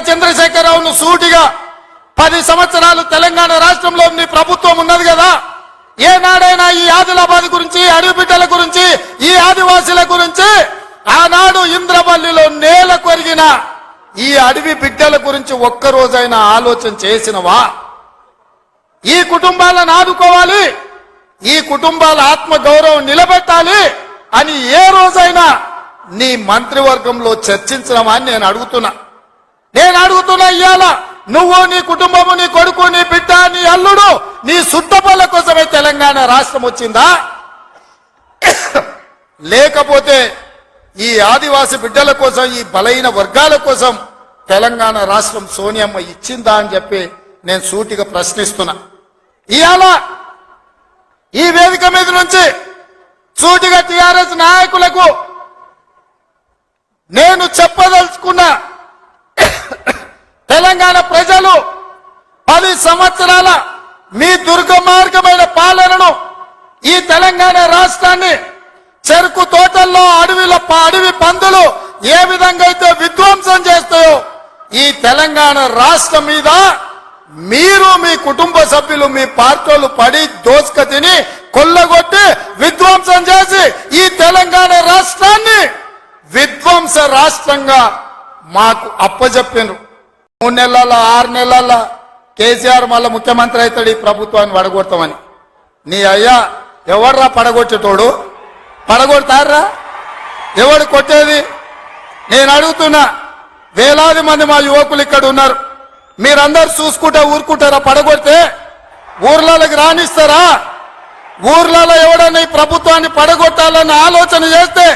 చంద్రశేఖరరావును సూటిగా 10 సంవత్సరాలు తెలంగాణ రాష్ట్రంలో నీ ప్రభుత్వం ఉన్నది కదా, ఏనాడైనా ఈ ఆదిలాబాద్ గురించి, అడవి బిడ్డల గురించి, ఈ ఆదివాసీల గురించి, ఆనాడు ఇంద్రవల్లిలో నేల కొరిగిన ఈ అడవి బిడ్డల గురించి ఒక్కరోజైనా ఆలోచన చేసినవా? ఈ కుటుంబాలను ఆదుకోవాలి, ఈ కుటుంబాల ఆత్మ గౌరవం నిలబెట్టాలి అని ఏ రోజైనా నీ మంత్రివర్గంలో చర్చించడమా అని నేను అడుగుతున్నా. ఇవాళ నువ్వు, నీ కుటుంబము, నీ కొడుకు, నీ బిడ్డ, నీ అల్లుడు, నీ సుట్టపల్ల కోసమే తెలంగాణ రాష్ట్రం వచ్చిందా? లేకపోతే ఈ ఆదివాసి బిడ్డల కోసం, ఈ బలైన వర్గాల కోసం తెలంగాణ రాష్ట్రం సోనియమ్మ ఇచ్చిందా అని చెప్పి నేను సూటిగా ప్రశ్నిస్తున్నా. ఇవాళ ఈ వేదిక మీద నుంచి సూటిగా టిఆర్ఎస్ నాయకులకు నేను చెప్పదలుచుకున్నా, తెలంగాణ ప్రజలు 10 సంవత్సరాల మీ దుర్గమార్గమైన పాలనను, ఈ తెలంగాణ రాష్ట్రాన్ని చెరుకు తోటల్లో, అడవి పందులు ఏ విధంగా అయితే విధ్వంసం చేస్తాయో ఈ తెలంగాణ రాష్ట్రం మీద మీరు, మీ కుటుంబ సభ్యులు, మీ పార్టీలు పడి దోసుక తిని కొల్లగొట్టి విధ్వంసం చేసి ఈ తెలంగాణ రాష్ట్రాన్ని విధ్వంస రాష్ట్రంగా మాకు అప్పజెప్పినారు. 3 నెలల 6 నెలల కేసీఆర్ మళ్ళా ముఖ్యమంత్రి అవుతాడు, ఈ ప్రభుత్వాన్ని పడగొడతామని. నీ అయ్యా ఎవర్రా పడగొచ్చేటోడు? పడగొడతారా? ఎవడు కొట్టేది? నేను అడుగుతున్నా. వేలాది మంది మా యువకులు ఇక్కడ ఉన్నారు, మీరందరూ చూసుకుంటా ఊరుకుంటారా? పడగొడితే ఊర్లలోకి రానిస్తారా? ఊర్లలో ఎవడన్నా ఈ ప్రభుత్వాన్ని పడగొట్టాలన్న ఆలోచన చేస్తే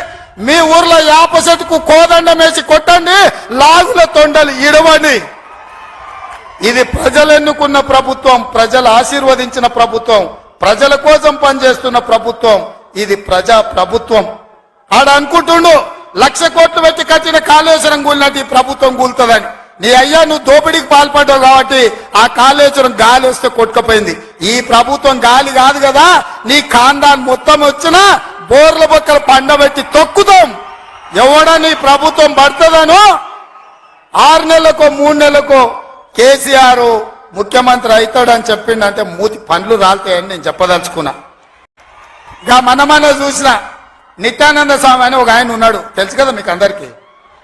మీ ఊర్లో యాప చెట్టుకు కోదండం వేసి కొట్టండి, లాగుల తొండలు ఇడవండి. ఇది ప్రజలు ఎన్నుకున్న ప్రభుత్వం, ప్రజలు ఆశీర్వదించిన ప్రభుత్వం, ప్రజల కోసం పనిచేస్తున్న ప్రభుత్వం. ఇది ప్రజా ప్రభుత్వం. ఆడ అనుకుంటుండు 1,00,000 కోట్లు పెట్టి కట్టిన కాళేశ్వరం కూలినట్టు ఈ ప్రభుత్వం కూలుతుందని. నీ అయ్యా నువ్వు దోపిడీకి పాల్పడ్డావు కాబట్టి ఆ కాళేశ్వరం గాలి వస్తే కొట్టుకుపోయింది. ఈ ప్రభుత్వం గాలి కాదు కదా, నీ ఖాందాన్ మొత్తం వచ్చినా బోర్ల బొక్కలు పండబెట్టి తొక్కుతాం. ఎవడా నీ ప్రభుత్వం పడుతుందనో 6 నెలలకో 3 నెలలకో కేసీఆర్ ముఖ్యమంత్రి అవుతాడని చెప్పిండంటే మూతి పండ్లు రాలుతాయని నేను చెప్పదలుచుకున్నా. ఇక మన చూసిన నిత్యానంద స్వామి అని ఒక ఆయన ఉన్నాడు, తెలుసు కదా మీకు అందరికీ.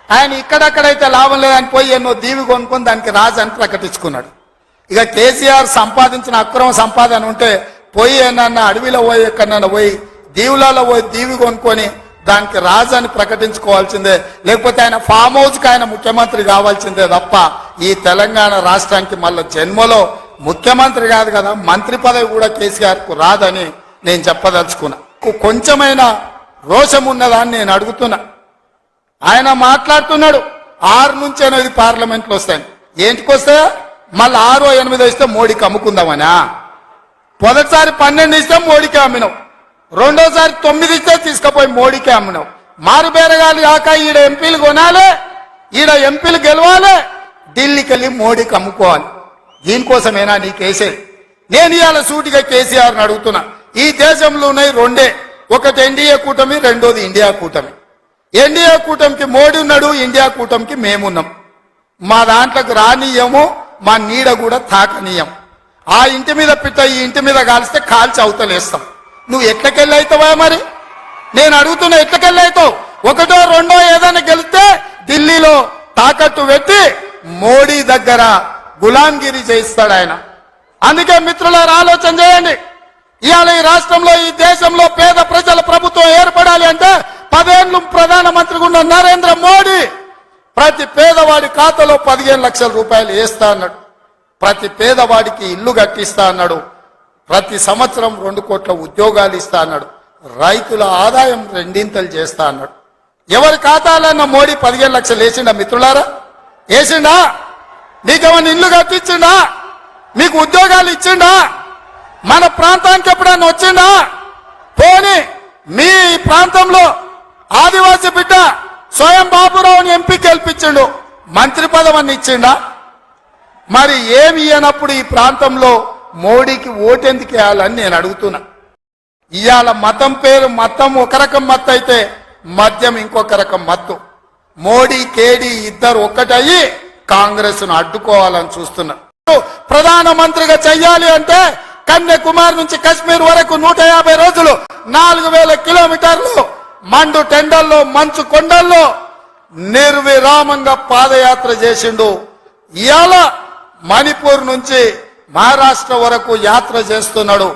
ఆయన ఇక్కడక్కడైతే లాభం లేదని పోయి ఎన్నో దీవి కొనుక్కొని దానికి రాజు అని ప్రకటించుకున్నాడు. ఇక కేసీఆర్ సంపాదించిన అక్రమ సంపాదన ఉంటే పోయి ఏమన్నా అడవిలో పోయి ఎక్కడన్నా పోయి దీవులలో పోయి దీవి కొనుక్కొని దానికి రాజు అని ప్రకటించుకోవాల్సిందే, లేకపోతే ఆయన ఫామ్ హౌస్కి ఆయన ముఖ్యమంత్రి కావాల్సిందే తప్ప ఈ తెలంగాణ రాష్ట్రానికి మళ్ళీ జన్మలో ముఖ్యమంత్రి కాదు కదా, మంత్రి పదవి కూడా కేసీఆర్కు రాదని నేను చెప్పదలుచుకున్నా. కొంచెమైనా రోషం ఉన్నదా అని నేను అడుగుతున్నా. ఆయన మాట్లాడుతున్నాడు 6 నుంచి 8 పార్లమెంట్లు వస్తాయి. ఏంటికి వస్తాయా? మళ్ళీ 6 8 ఇస్తే మోడీకి అమ్ముకుందామనా? మొదటిసారి 12 ఇస్తే మోడీకి అమ్మినావు, రెండోసారి 9 ఇస్తే తీసుకుపోయి మోడీకి అమ్మినావు. మారు బేరగాలి కాక ఈడ ఎంపీలు కొనాలి, ఈడ ఎంపీలు గెలవాలి, ఢిల్లీకి వెళ్ళి మోడీకి అమ్ముకోవాలి. దీనికోసమేనా నీకేసేది? నేను ఇవాళ సూటిగా కేసీఆర్ని అడుగుతున్నా. ఈ దేశంలో ఉన్నాయి 2, ఒకటి ఎన్డీఏ కూటమి, రెండోది ఇండియా కూటమి. ఎన్డీఏ కూటమికి మోడీ ఉన్నాడు, ఇండియా కూటమికి మేమున్నాం. మా దాంట్లోకి రానీయము, మా నీడ కూడా తాకనీయం. ఆ ఇంటి మీద పిట్ట ఈ ఇంటి మీద కాలిస్తే కాల్చి అవతలేస్తాం. నువ్వు ఎట్లకెళ్ళి అవుతావా? మరి నేను అడుగుతున్నా, ఎట్లకెళ్ళి అవుతావు? 1, 2 ఏదైనా గెలిస్తే ఢిల్లీలో తాకట్టు పెట్టి మోడీ దగ్గర గులాంగిరి చేయిస్తాడు ఆయన. అందుకే మిత్రులారా ఆలోచన చేయండి. ఇవాళ ఈ రాష్ట్రంలో, ఈ దేశంలో పేద ప్రజల ప్రభుత్వం ఏర్పడాలి అంటే 10 ఏళ్ళు ప్రధానమంత్రిగా ఉన్న నరేంద్ర మోడీ ప్రతి పేదవాడి ఖాతాలో 15 లక్షల రూపాయలు వేస్తా అన్నాడు, ప్రతి పేదవాడికి ఇల్లు కట్టిస్తా అన్నాడు, ప్రతి సంవత్సరం 2 కోట్ల ఉద్యోగాలు ఇస్తా అన్నాడు, రైతుల ఆదాయం 2 చేస్తా అన్నాడు. ఎవరి ఖాతాలన్న మోడీ 15 లక్షలు వేసిండా? మిత్రులారా వేసిండా? మీకేమన్నా ఇల్లు కట్టించిండా? మీకు ఉద్యోగాలు ఇచ్చిండా? మన ప్రాంతానికి ఎప్పుడన్నా వచ్చిండా? పోనీ మీ ప్రాంతంలో ఆదివాసీ బిడ్డ స్వయం బాబురావుని ఎంపీ గెలిపించిండు, మంత్రి పదవిని ఇచ్చిండా? మరి ఏమి ఇయ్యనప్పుడు ఈ ప్రాంతంలో మోడీకి ఓటెందుకు వేయాలని నేను అడుగుతున్నా. ఇవాళ మతం పేరు మతం ఒక రకం మత్తు అయితే మద్యం ఇంకొక రకం మత్తు. మోడీ కేడీ ఇద్దరు ఒక్కటయ్యి కాంగ్రెస్ ను అడ్డుకోవాలని చూస్తున్నారు. ప్రధానమంత్రిగా చెయ్యాలి అంటే కన్యాకుమారి నుంచి కశ్మీర్ వరకు 150 రోజులు 4000 కిలోమీటర్లు మండు టెండల్లో మంచు కొండల్లో నిర్విరామంగా పాదయాత్ర చేసిండు. ఇవాళ మణిపూర్ నుంచి మహారాష్ట్ర వరకు యాత్ర చేస్తున్నాడు.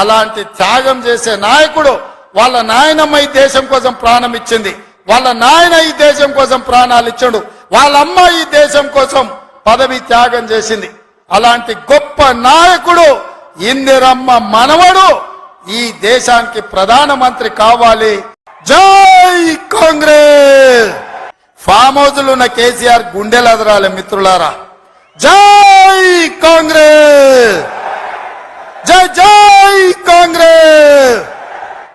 అలాంటి త్యాగం చేసే నాయకుడు, వాళ్ళ నాయనమ్మ ఈ దేశం కోసం ప్రాణం ఇచ్చింది, వాళ్ళ నాయన ఈ దేశం కోసం ప్రాణాలు ఇచ్చాడు, వాళ్ళ అమ్మ ఈ దేశం కోసం పదవి త్యాగం చేసింది. అలాంటి గొప్ప నాయకుడు ఇందిరమ్మ మనవడు ఈ దేశానికి ప్రధానమంత్రి కావాలి. జై కాంగ్రెస్. ఫామ్ హౌస్లు ఉన్న కేసీఆర్ గుండెలు అదరాలి మిత్రులారా. జై కాంగ్రెస్, జై జై కాంగ్రెస్.